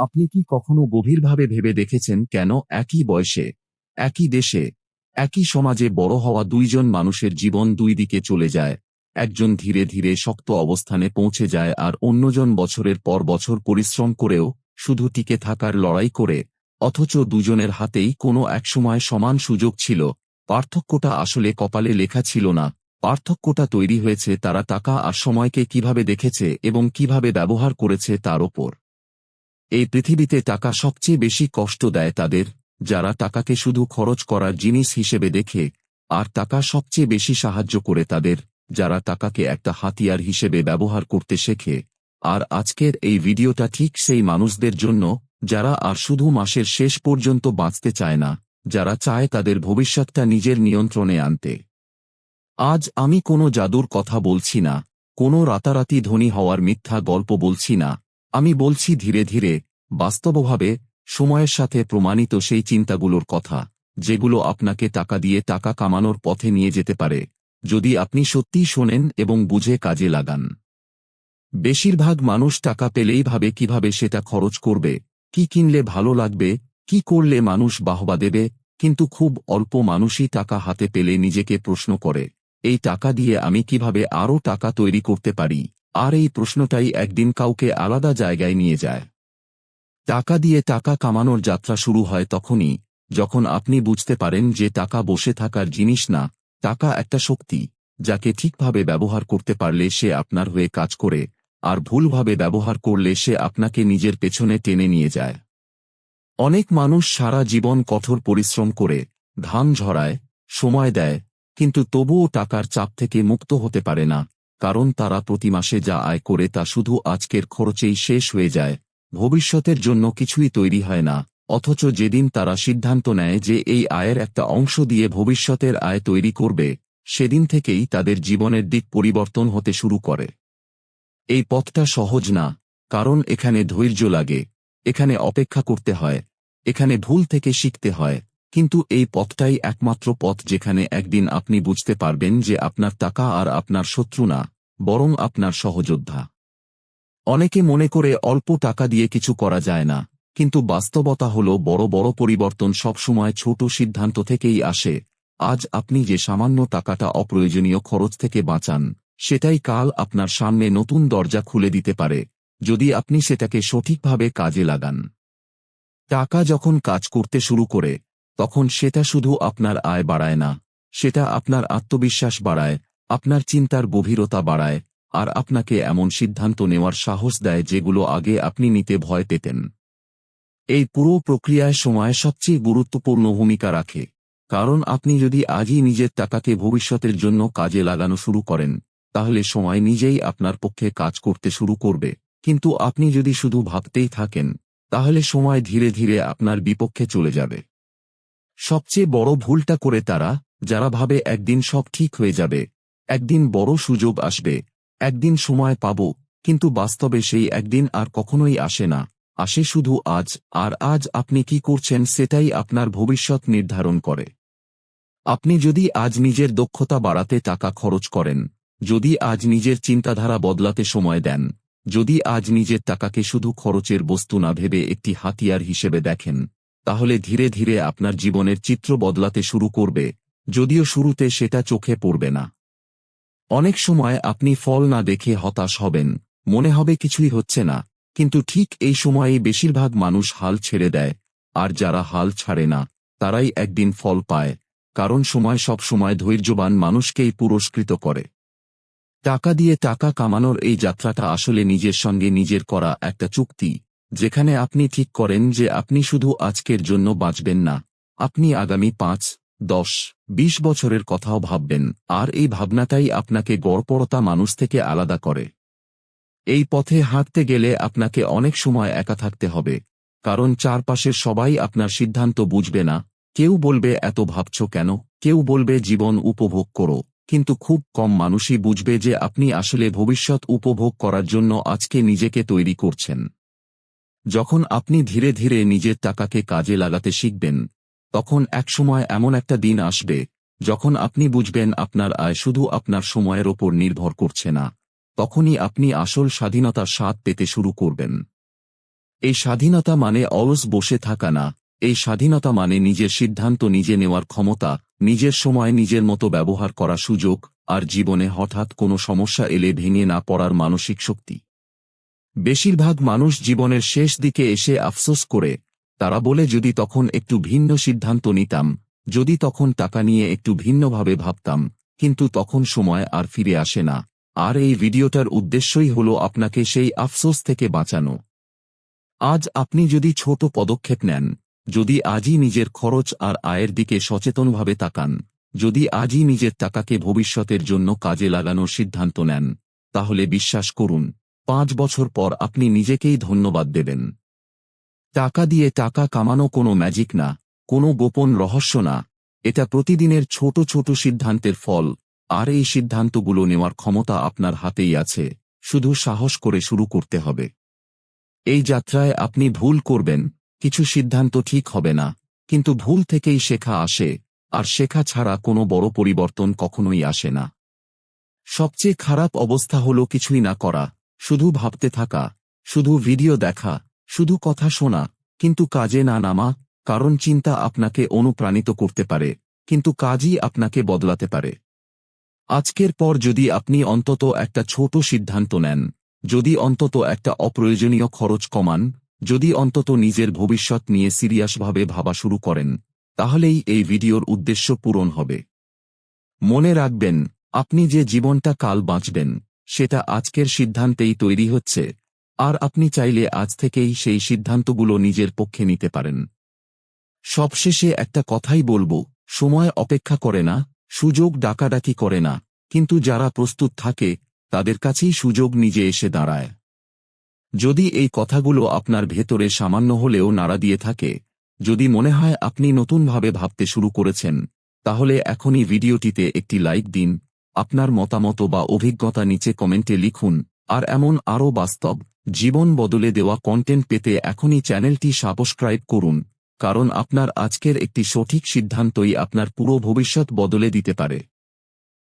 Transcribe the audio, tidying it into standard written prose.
আপনি কি কখনো গভীরভাবে ভেবে দেখেছেন কেন একই বয়সে, একই দেশে, একই সমাজে বড় হওয়া দুইজন মানুষের জীবন দুই দিকে চলে যায়? একজন ধীরে ধীরে শক্ত অবস্থানে পৌঁছে যায় আর অন্যজন বছরের পর বছর পরিশ্রম করেও শুধু টিকে থাকার লড়াই করে, অথচ দুজনের হাতেই কোনো একসময় সমান সুযোগ ছিল। পার্থক্যটা আসলে কপালে লেখা ছিল না, পার্থক্যটা তৈরি হয়েছে তারা টাকা আর সময়কে কিভাবে দেখেছে এবং কিভাবে ব্যবহার করেছে তার ওপর। এই পৃথিবীতে টাকা সবচেয়ে বেশি কষ্ট দেয় তাদের, যারা টাকাকে শুধু খরচ করার জিনিস হিসেবে দেখে, আর টাকা সবচেয়ে বেশি সাহায্য করে তাদের, যারা টাকাকে একটা হাতিয়ার হিসেবে ব্যবহার করতে শেখে। আর আজকের এই ভিডিওটা ঠিক সেই মানুষদের জন্য, যারা আর শুধু মাসের শেষ পর্যন্ত বাঁচতে চায় না, যারা চায় তাদের ভবিষ্যৎটা নিজের নিয়ন্ত্রণে আনতে। আজ আমি কোনো জাদুর কথা বলছি না, কোনো রাতারাতি ধনী হওয়ার মিথ্যা গল্প বলছি না। আমি বলছি ধীরে ধীরে, বাস্তবভাবে, সময়ের সাথে প্রমাণিত সেই চিন্তাগুলোর কথা, যেগুলো আপনাকে টাকা দিয়ে টাকা কামানোর পথে নিয়ে যেতে পারে, যদি আপনি সত্যিই শোনেন এবং বুঝে কাজে লাগান। বেশিরভাগ মানুষ টাকা পেলেই ভাবে কিভাবে সেটা খরচ করবে, কি কিনলে ভালো লাগবে, কি করলে মানুষ বাহবা দেবে, কিন্তু খুব অল্প মানুষই টাকা হাতে পেলে নিজেকে প্রশ্ন করে, এই টাকা দিয়ে আমি কিভাবে আরও টাকা তৈরি করতে পারি? আর এই প্রশ্নটাই একদিন কাউকে আলাদা জায়গায় নিয়ে যায়। টাকা দিয়ে টাকা কামানোর যাত্রা শুরু হয় তখনই, যখন আপনি বুঝতে পারেন যে টাকা বসে থাকার জিনিস না, টাকা একটা শক্তি, যাকে ঠিকভাবে ব্যবহার করতে পারলে সে আপনার হয়ে কাজ করে, আর ভুলভাবে ব্যবহার করলে সে আপনাকে নিজের পেছনে টেনে নিয়ে যায়। অনেক মানুষ সারা জীবন কঠোর পরিশ্রম করে, ঘাম ঝরায়, সময় দেয়, কিন্তু তবুও টাকার চাপ থেকে মুক্ত হতে পারে না, কারণ তারা প্রতি মাসে যা আয় করে তা শুধু আজকের খরচেই শেষ হয়ে যায়। ভবিষ্যতের জন্য কিছুই তৈরি হয় না, অথচ যেদিন তারা সিদ্ধান্ত নেয় যে এই আয়ের একটা অংশ দিয়ে ভবিষ্যতের আয় তৈরি করবে, সেদিন থেকেই তাদের জীবনের দিক পরিবর্তন হতে শুরু করে। এই পথটা সহজ না, কারণ এখানে ধৈর্য লাগে, এখানে অপেক্ষা করতে হয়, এখানে ভুল থেকে শিখতে হয়, কিন্তু এই পথটাই একমাত্র পথ যেখানে একদিন আপনি বুঝতে পারবেন যে আপনার টাকা আর আপনার শত্রু না, বরং আপনার সহযোদ্ধা। অনেকে মনে করে অল্প টাকা দিয়ে কিছু করা যায় না, কিন্তু বাস্তবতা হলো বড় বড় পরিবর্তন সবসময় ছোট সিদ্ধান্ত থেকেই আসে। আজ আপনি যে সামান্য টাকাটা অপ্রয়োজনীয় খরচ থেকে বাঁচান, সেটাই কাল আপনার সামনে নতুন দরজা খুলে দিতে পারে, যদি আপনি সেটাকে সঠিকভাবে কাজে লাগান। টাকা যখন কাজ করতে শুরু করে, তখন সেটা শুধু আপনার আয় বাড়ায় না, সেটা আপনার আত্মবিশ্বাস বাড়ায়, আপনার চিন্তার গভীরতা বাড়ায়, আর আপনাকে এমন সিদ্ধান্ত নেওয়ার সাহস দেয় যেগুলো আগে আপনি নিতে ভয় পেতেন। এই পুরো প্রক্রিয়ায় সময় সবচেয়ে গুরুত্বপূর্ণ ভূমিকা রাখে, কারণ আপনি যদি আজই নিজের টাকাকে ভবিষ্যতের জন্য কাজে লাগানো শুরু করেন, তাহলে সময় নিজেই আপনার পক্ষে কাজ করতে শুরু করবে, কিন্তু আপনি যদি শুধু ভাবতেই থাকেন, তাহলে সময় ধীরে ধীরে আপনার বিপক্ষে চলে যাবে। সবচেয়ে বড় ভুলটা করে তারা, যারা ভাবে একদিন সব ঠিক হয়ে যাবে, একদিন বড় সুযোগ আসবে, একদিন সময় পাব, কিন্তু বাস্তবে সেই একদিন আর কখনোই আসে না, আসে শুধু আজ। আর আজ আপনি কি করছেন সেটাই আপনার ভবিষ্যৎ নির্ধারণ করে। আপনি যদি আজ নিজের দক্ষতা বাড়াতে টাকা খরচ করেন, যদি আজ নিজের চিন্তাধারা বদলাতে সময় দেন, যদি আজ নিজের টাকাকে শুধু খরচের বস্তু না ভেবে একটি হাতিয়ার হিসেবে দেখেন, তাহলে ধীরে ধীরে আপনার জীবনের চিত্র বদলাতে শুরু করবে, যদিও শুরুতে সেটা চোখে পড়বে না। অনেক সময় আপনি ফল না দেখে হতাশ হবেন, মনে হবে কিছুই হচ্ছে না, কিন্তু ঠিক এই সময়েই বেশিরভাগ মানুষ হাল ছেড়ে দেয়, আর যারা হাল ছাড়ে না, তারাই একদিন ফল পায়, কারণ সময় সব সময় ধৈর্যবান মানুষকেই পুরস্কৃত করে। টাকা দিয়ে টাকা কামানোর এই যাত্রাটা আসলে নিজের সঙ্গে নিজের করা একটা চুক্তি, যেখানে আপনি ঠিক করেন যে আপনি শুধু আজকের জন্য বাঁচবেন না, আপনি আগামী ৫, ১০, ২০ বছরের কথাও ভাববেন, আর এই ভাবনাটাই আপনাকে গড়পড়তা মানুষ থেকে আলাদা করে। এই পথে হাঁটতে গেলে আপনাকে অনেক সময় একা থাকতে হবে, কারণ চারপাশের সবাই আপনার সিদ্ধান্ত বুঝবে না। কেউ বলবে এত ভাবছ কেন, কেউ বলবে জীবন উপভোগ করো, কিন্তু খুব কম মানুষই বুঝবে যে আপনি আসলে ভবিষ্যৎ উপভোগ করার জন্য আজকে নিজেকে তৈরি করছেন। যখন আপনি ধীরে ধীরে নিজের টাকাকে কাজে লাগাতে শিখবেন, তখন একসময় এমন একটা দিন আসবে, যখন আপনি বুঝবেন আপনার আয় শুধু আপনার সময়ের ওপর নির্ভর করছে না, তখনই আপনি আসল স্বাধীনতার স্বাদ পেতে শুরু করবেন। এই স্বাধীনতা মানে অলস বসে থাকা না, এই স্বাধীনতা মানে নিজের সিদ্ধান্ত নিজে নেওয়ার ক্ষমতা, নিজের সময় নিজের মতো ব্যবহার করা সুযোগ, আর জীবনে হঠাৎ কোনো সমস্যা এলে ভেঙে না পড়ার মানসিক শক্তি। বেশিরভাগ মানুষ জীবনের শেষ দিকে এসে আফসোস করে, তারা বলে যদি তখন একটু ভিন্ন সিদ্ধান্ত নিতাম, যদি তখন টাকা নিয়ে একটু ভিন্নভাবে ভাবতাম, কিন্তু তখন সময় আর ফিরে আসে না। আর এই ভিডিওটার উদ্দেশ্যই হলো আপনাকে সেই আফসোস থেকে বাঁচানো। আজ আপনি যদি ছোট পদক্ষেপ নেন, যদি আজই নিজের খরচ আর আয়ের দিকে সচেতনভাবে তাকান, যদি আজই নিজের টাকাকে ভবিষ্যতের জন্য কাজে লাগানোর সিদ্ধান্ত নেন, তাহলে বিশ্বাস করুন, 5 বছর পর আপনি নিজেকেই ধন্যবাদ দেবেন। টাকা দিয়ে টাকা কামানো কোনো ম্যাজিক না, কোনো গোপন রহস্য না, এটা প্রতিদিনের ছোট ছোট সিদ্ধান্তের ফল। আর এই সিদ্ধান্তগুলো নেওয়ার ক্ষমতা আপনার হাতেই আছে, শুধু সাহস করে শুরু করতে হবে। এই যাত্রায় আপনি ভুল করবেন, কিছু সিদ্ধান্ত ঠিক হবে না, কিন্তু ভুল থেকেই শেখা আসে, আর শেখা ছাড়া কোনো বড় পরিবর্তন কখনোই আসে না। সবচেয়ে খারাপ অবস্থা হলো কিছুই না করা, শুধু ভাবতে থাকা, শুধু ভিডিও দেখা, শুধু কথা শোনা, কিন্তু কাজে না নামা। কারণ চিন্তা আপনাকে অনুপ্রাণিত করতে পারে, কিন্তু কাজই আপনাকে বদলাতে পারে। আজকের পর যদি আপনি অন্তত একটা ছোট সিদ্ধান্ত নেন, যদি অন্তত একটা অপ্রয়োজনীয় খরচ কমান, যদি অন্তত নিজের ভবিষ্যৎ নিয়ে সিরিয়াসভাবে ভাবা শুরু করেন, তাহলেই এই ভিডিওর উদ্দেশ্য পূরণ হবে। মনে রাখবেন, আপনি যে জীবনটা কাল বাঁচবেন, সেটা আজকের সিদ্ধান্তেই তৈরি হচ্ছে, আর আপনি চাইলে আজ থেকেই সেই সিদ্ধান্তগুলো নিজের পক্ষে নিতে পারেন। সবশেষে একটা কথাই বলবো, সময় অপেক্ষা করে না, সুযোগ ডাকাডাকি করে না, কিন্তু যারা প্রস্তুত থাকে, তাদের কাছেই সুযোগ নিজে এসে দাঁড়ায়। যদি এই কথাগুলো আপনার ভেতরে সামান্য হলেও নাড়া দিয়ে থাকে, যদি মনে হয় আপনি নতুনভাবে ভাবতে শুরু করেছেন, তাহলে এখনই ভিডিওটিতে একটি লাইক দিন, আপনার মতামত বা অভিজ্ঞতা নিচে কমেন্টে লিখুন, আর এমন আরও বাস্তব, জীবন বদলে দেওয়া কন্টেন্ট পেতে এখনই চ্যানেলটি সাবস্ক্রাইব করুন, কারণ আপনার আজকের একটি সঠিক সিদ্ধান্তই আপনার পুরো ভবিষ্যৎ বদলে দিতে পারে।